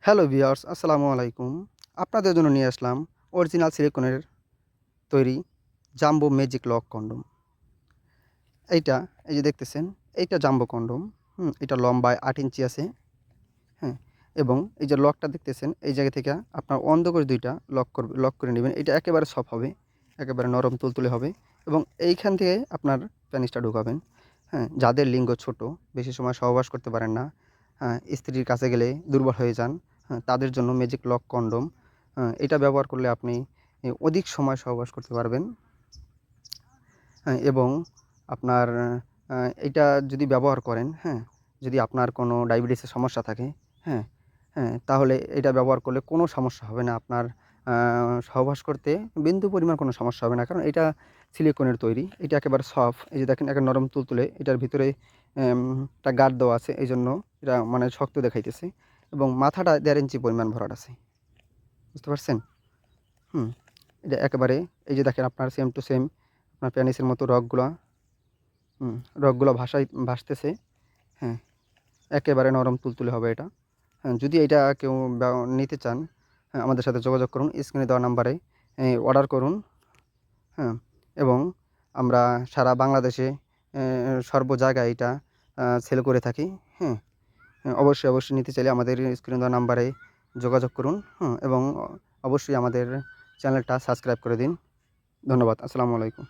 Hello viewers, আসসালামু আলাইকুম। আপনাদের জন্য নিয়ে আসলাম অরিজিনাল সিলিকনের তৈরি জাম্বো ম্যাজিক লক কন্ডোম। এইটা এই যে দেখতেছেন, এইটা জাম্বো কন্ডোম। এটা লম্বায় ৮ ইঞ্চি আছে। হ্যাঁ? এবং এই যে লকটা দেখতেছেন, এই জায়গা থেকে আপনার অন্ধ করে ২ টা লক করে নিবেন। এটা একেবারে সফট হবে, একেবারে নরম তুলতুলে হবে এবং এইখান থেকে আপনার পেনিসটা ঢুকাবেন। যাদের লিঙ্গ ছোট, বেশি সময় সহবাস করতে পারেন না, স্ত্রীর কাছে গেলে দুর্বল হয়ে যান, তাদের জন্য ম্যাজিক লক কন্ডোম। এটা ব্যবহার করলে আপনি অধিক সময় সহবাস করতে পারবেন। এবং আপনার এইটা যদি ব্যবহার করেন, যদি আপনার কোনো ডায়াবেটিসের সমস্যা থাকে, হ্যাঁ? তাহলে এটা ব্যবহার করলে কোনো সমস্যা হবে না। আপনার আ সহবাস করতে বিন্দু পরিমাণ কোনো সমস্যা হবে না। কারণ এটা সিলিকনের তৈরি। এটা একেবারে সফট। এই যে দেখেন একে নরম তুলতুলে। এটার ভিতরে একটা গার্ড দেওয়া আছে। এইজন্য এটা মানে শক্ত দেখাইতেছে এবং মাথাটা ১.৫ ইঞ্চি পরিমাণ ভরাট আছে। বুঝতে পারছেন? হুম। এটা একেবারে এই যে দেখেন আপনার সেম টু সেম আপনার পেনিসের মতো রগগুলা ভাসতেছে। হ্যাঁ, একেবারে নরম তুলতুলে হবে এটা। যদি এটা কেউ নিতে চান, আমাদের সাথে যোগাযোগ করুন। স্ক্রিনে দেওয়া নাম্বারে অর্ডার করুন। হ্যাঁ? এবং আমরা সারা বাংলাদেশে সর্ব জায়গায় এটা সেল করে থাকি। হ্যাঁ? অবশ্যই নিতে চাইলে আমাদের স্ক্রিনে দেওয়া নাম্বারে যোগাযোগ করুন। এবং অবশ্যই আমাদের চ্যানেলটা সাবস্ক্রাইব করে দিন। ধন্যবাদ। আসসালামু আলাইকুম।